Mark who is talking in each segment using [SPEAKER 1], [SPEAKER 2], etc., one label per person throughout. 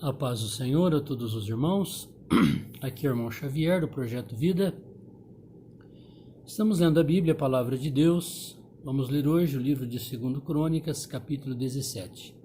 [SPEAKER 1] A paz do Senhor a todos os irmãos. Aqui é o irmão Xavier do Projeto Vida. Estamos lendo a Bíblia, a Palavra de Deus. Vamos ler hoje o livro de 2 Crônicas, capítulo 17.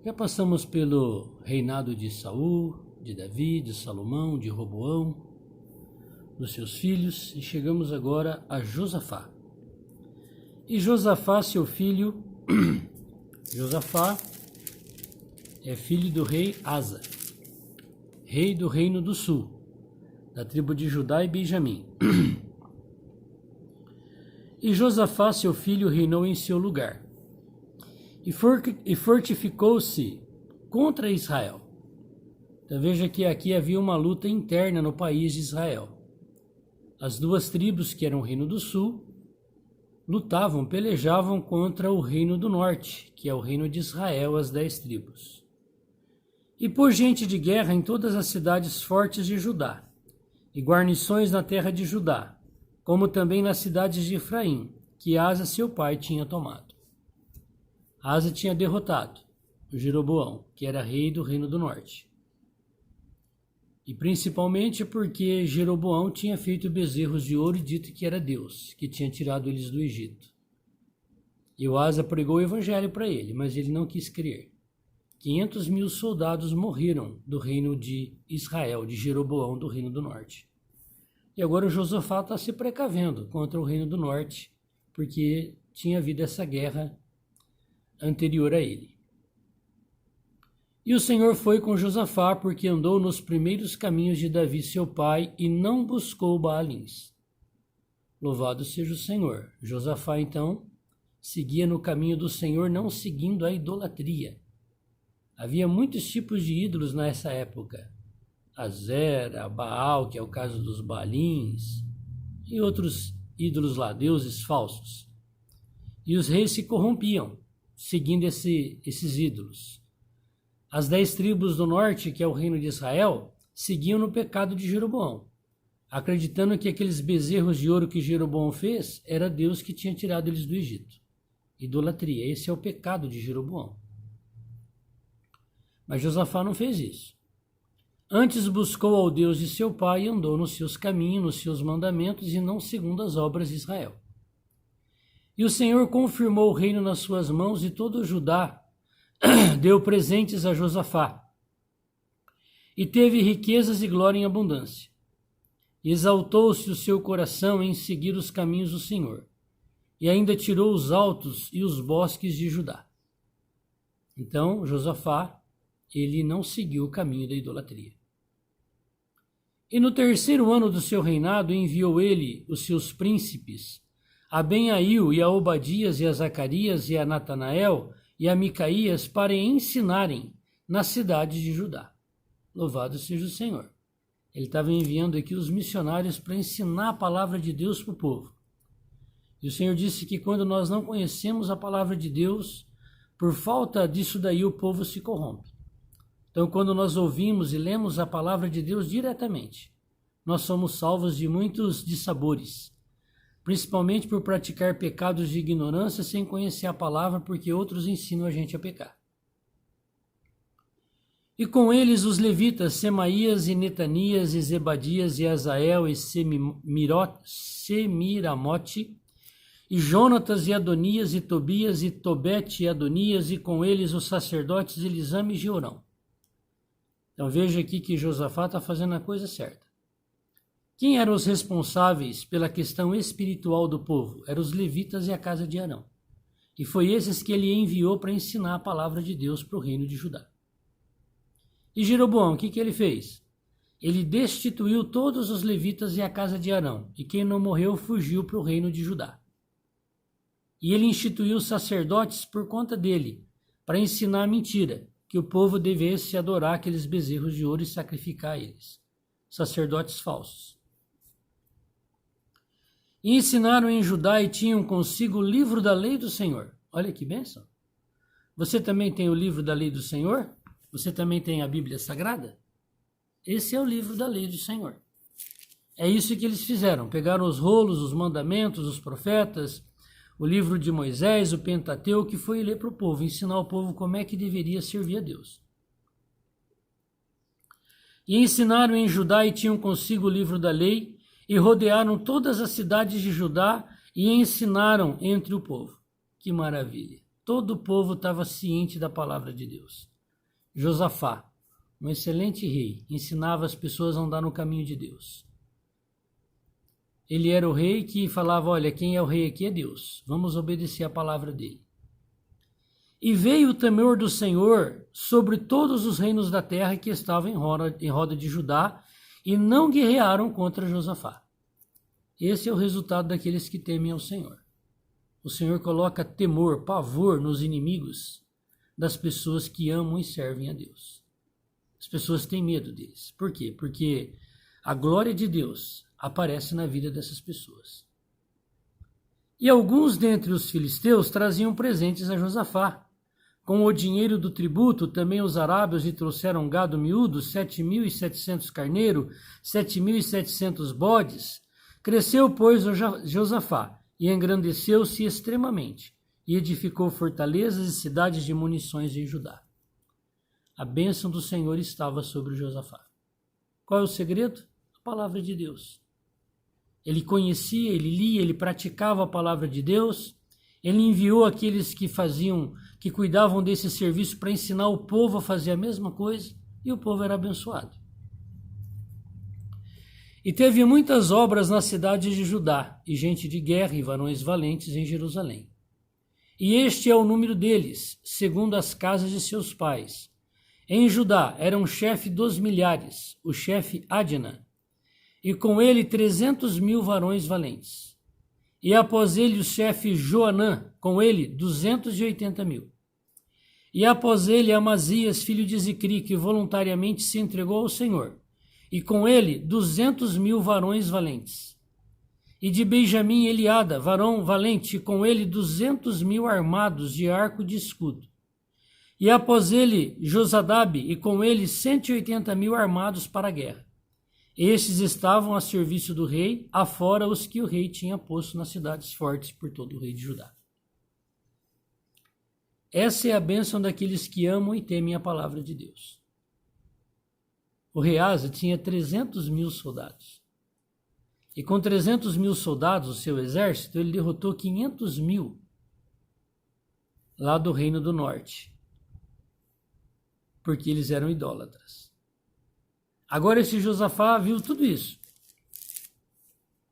[SPEAKER 1] Já passamos pelo reinado de Saul, de Davi, de Salomão, de Roboão, dos seus filhos, e chegamos agora a Josafá. E Josafá, seu filho, Josafá é filho do rei Asa, rei do reino do sul, da tribo de Judá e Benjamim. E Josafá, seu filho, reinou em seu lugar, e fortificou-se contra Israel. Então veja que aqui havia uma luta interna no país de Israel. As duas tribos, que eram o reino do sul, lutavam, pelejavam contra o reino do norte, que é o reino de Israel, as 10 tribos. E pôs gente de guerra em todas as cidades fortes de Judá, e guarnições na terra de Judá, como também nas cidades de Efraim, que Asa seu pai tinha tomado. Asa tinha derrotado o Jeroboão, que era rei do reino do norte. E principalmente porque Jeroboão tinha feito bezerros de ouro e dito que era Deus, que tinha tirado eles do Egito. E o Asa pregou o evangelho para ele, mas ele não quis crer. 500.000 soldados morreram do reino de Israel, de Jeroboão, do reino do norte. E agora o Josafá está se precavendo contra o reino do norte, porque tinha havido essa guerra anterior a ele. E o Senhor foi com Josafá, porque andou nos primeiros caminhos de Davi seu pai, e não buscou Baalins. Louvado seja o Senhor. Josafá, então, seguia no caminho do Senhor, não seguindo a idolatria. Havia muitos tipos de ídolos nessa época. Azera, Baal, que é o caso dos Baalins, e outros ídolos lá, deuses falsos. E os reis se corrompiam, seguindo esses ídolos. As 10 tribos do norte, que é o reino de Israel, seguiam no pecado de Jeroboão, acreditando que aqueles bezerros de ouro que Jeroboão fez era Deus que tinha tirado eles do Egito. Idolatria, esse é o pecado de Jeroboão. Mas Josafá não fez isso. Antes buscou ao Deus de seu pai e andou nos seus caminhos, nos seus mandamentos, e não segundo as obras de Israel. E o Senhor confirmou o reino nas suas mãos, e todo o Judá deu presentes a Josafá. E teve riquezas e glória em abundância. E exaltou-se o seu coração em seguir os caminhos do Senhor. E ainda tirou os altos e os bosques de Judá. Então, Josafá, ele não seguiu o caminho da idolatria. E no 3º ano do seu reinado, enviou ele os seus príncipes, a Benaiu e a Obadias e a Zacarias e a Natanael e a Micaías, para ensinarem nas cidades de Judá. Louvado seja o Senhor. Ele estava enviando aqui os missionários para ensinar a palavra de Deus para o povo. E o Senhor disse que quando nós não conhecemos a palavra de Deus, por falta disso daí o povo se corrompe. Então, quando nós ouvimos e lemos a palavra de Deus diretamente, nós somos salvos de muitos dissabores, principalmente por praticar pecados de ignorância sem conhecer a palavra, porque outros ensinam a gente a pecar. E com eles os levitas, Semaías e Netanias e Zebadias e Azael e Semiramote, e Jonatas e Adonias e Tobias e Tobete e Adonias, e com eles os sacerdotes Elisama e Georão. Então veja aqui que Josafá está fazendo a coisa certa. Quem eram os responsáveis pela questão espiritual do povo? Eram os levitas e a casa de Arão. E foi esses que ele enviou para ensinar a palavra de Deus para o reino de Judá. E Jeroboão, o que ele fez? Ele destituiu todos os levitas e a casa de Arão, e quem não morreu fugiu para o reino de Judá. E ele instituiu sacerdotes por conta dele, para ensinar a mentira, que o povo devesse adorar aqueles bezerros de ouro e sacrificar eles. Sacerdotes falsos. E ensinaram em Judá e tinham consigo o livro da lei do Senhor. Olha que bênção. Você também tem o livro da lei do Senhor? Você também tem a Bíblia Sagrada? Esse é o livro da lei do Senhor. É isso que eles fizeram. Pegaram os rolos, os mandamentos, os profetas, o livro de Moisés, o Pentateuco, que foi ler para o povo, ensinar o povo como é que deveria servir a Deus. E ensinaram em Judá e tinham consigo o livro da lei, e rodearam todas as cidades de Judá e ensinaram entre o povo. Que maravilha! Todo o povo estava ciente da palavra de Deus. Josafá, um excelente rei, ensinava as pessoas a andar no caminho de Deus. Ele era o rei que falava, olha, quem é o rei aqui é Deus, vamos obedecer a palavra dele. E veio o temor do Senhor sobre todos os reinos da terra que estavam em roda de Judá e não guerrearam contra Josafá. Esse é o resultado daqueles que temem ao Senhor. O Senhor coloca temor, pavor nos inimigos das pessoas que amam e servem a Deus. As pessoas têm medo deles. Por quê? Porque a glória de Deus aparece na vida dessas pessoas. E alguns dentre os filisteus traziam presentes a Josafá. Com o dinheiro do tributo, também os arábios lhe trouxeram gado miúdo, 7.700 carneiros, 7.700 bodes. Cresceu, pois, Josafá, e engrandeceu-se extremamente, e edificou fortalezas e cidades de munições em Judá. A bênção do Senhor estava sobre Josafá. Qual é o segredo? A palavra de Deus. Ele conhecia, ele lia, ele praticava a palavra de Deus. Ele enviou aqueles que cuidavam desse serviço para ensinar o povo a fazer a mesma coisa, e o povo era abençoado. E teve muitas obras nas cidades de Judá, e gente de guerra e varões valentes em Jerusalém. E este é o número deles, segundo as casas de seus pais. Em Judá era um chefe dos milhares, o chefe Adna, e com ele 300.000 varões valentes. E após ele o chefe Joanã, com ele 280.000. E após ele Amazias, filho de Zicri, que voluntariamente se entregou ao Senhor, e com ele 200.000 varões valentes. E de Benjamim Eliada, varão valente, e com ele 200.000 armados de arco e de escudo. E após ele Josadabe, e com ele 180.000 armados para a guerra. Estes estavam a serviço do rei, afora os que o rei tinha posto nas cidades fortes por todo o rei de Judá. Essa é a bênção daqueles que amam e temem a palavra de Deus. O rei Asa tinha 300.000 soldados. E com 300.000 soldados, o seu exército, ele derrotou 500.000 lá do reino do norte, porque eles eram idólatras. Agora esse Josafá viu tudo isso.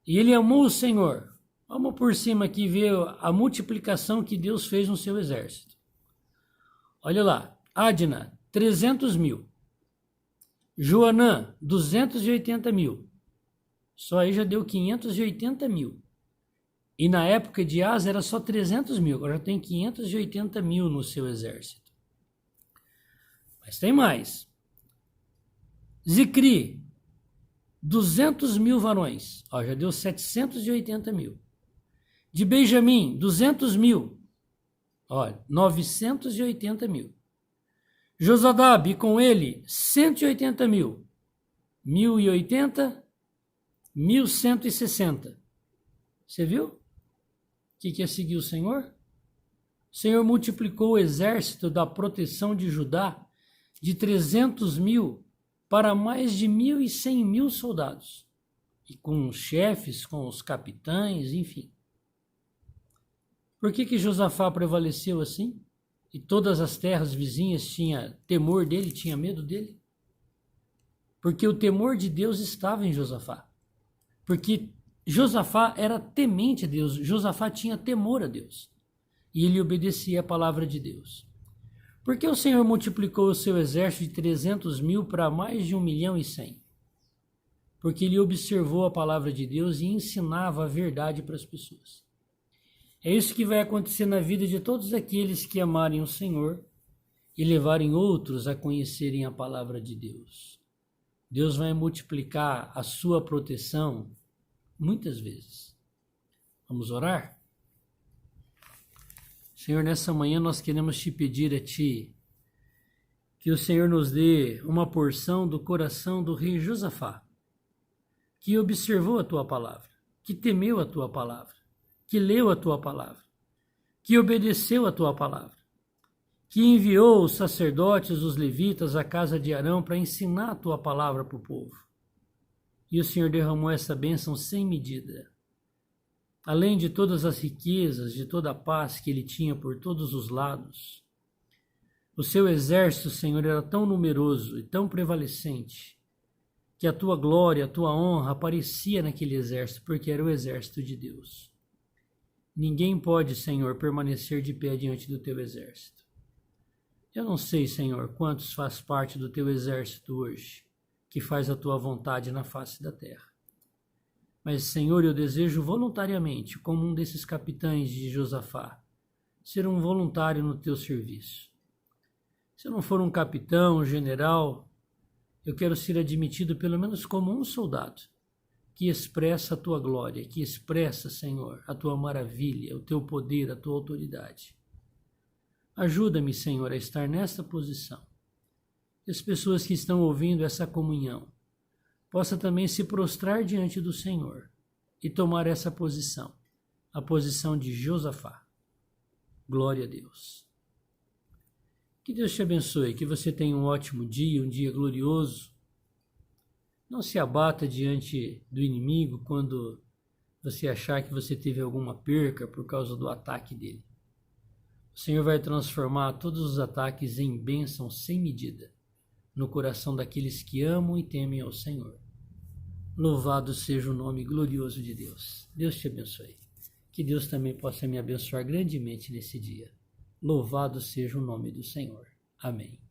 [SPEAKER 1] E ele amou o Senhor. Vamos por cima aqui ver a multiplicação que Deus fez no seu exército. Olha lá. Adna, 300.000. Joanã, 280.000. Só aí já deu 580.000. E na época de Asa era só 300.000. Agora já tem 580.000 no seu exército. Mas tem mais. Zicri, 200.000 varões. Ó, já deu 780.000. De Benjamim, 200.000. Olha, 980.000. Josadabe, com ele, 180.000. 1.080, 1.160. Você viu? O que é seguir o Senhor? O Senhor multiplicou o exército da proteção de Judá de 300.000 para mais de 1.100.000 soldados, e com os chefes, com os capitães, enfim. Por que Josafá prevaleceu assim? E todas as terras vizinhas tinham temor dele, tinham medo dele? Porque o temor de Deus estava em Josafá. Porque Josafá era temente a Deus, Josafá tinha temor a Deus. E ele obedecia a palavra de Deus. Por que o Senhor multiplicou o seu exército de 300.000 para mais de 1.100.000? Porque ele observou a palavra de Deus e ensinava a verdade para as pessoas. É isso que vai acontecer na vida de todos aqueles que amarem o Senhor e levarem outros a conhecerem a palavra de Deus. Deus vai multiplicar a sua proteção muitas vezes. Vamos orar? Senhor, nessa manhã nós queremos te pedir a Ti que o Senhor nos dê uma porção do coração do rei Josafá, que observou a Tua palavra, que temeu a Tua palavra, que leu a Tua palavra, que obedeceu a Tua palavra. que enviou os sacerdotes, os levitas, à casa de Arão para ensinar a tua palavra para o povo. E o Senhor derramou essa bênção sem medida. Além de todas as riquezas, de toda a paz que ele tinha por todos os lados, o seu exército, Senhor, era tão numeroso e tão prevalecente que a tua glória, a tua honra aparecia naquele exército, porque era o exército de Deus. Ninguém pode, Senhor, permanecer de pé diante do teu exército. Eu não sei, Senhor, quantos faz parte do teu exército hoje, que faz a tua vontade na face da terra. Mas, Senhor, eu desejo voluntariamente, como um desses capitães de Josafá, ser um voluntário no teu serviço. Se eu não for um capitão, um general, eu quero ser admitido pelo menos como um soldado, que expressa a tua glória, que expressa, Senhor, a tua maravilha, o teu poder, a tua autoridade. Ajuda-me, Senhor, a estar nessa posição. E as pessoas que estão ouvindo essa comunhão possam também se prostrar diante do Senhor e tomar essa posição, a posição de Josafá. Glória a Deus. Que Deus te abençoe, que você tenha um ótimo dia, um dia glorioso. Não se abata diante do inimigo quando você achar que você teve alguma perca por causa do ataque dele. O Senhor vai transformar todos os ataques em bênção sem medida no coração daqueles que amam e temem ao Senhor. Louvado seja o nome glorioso de Deus. Deus te abençoe. Que Deus também possa me abençoar grandemente nesse dia. Louvado seja o nome do Senhor. Amém.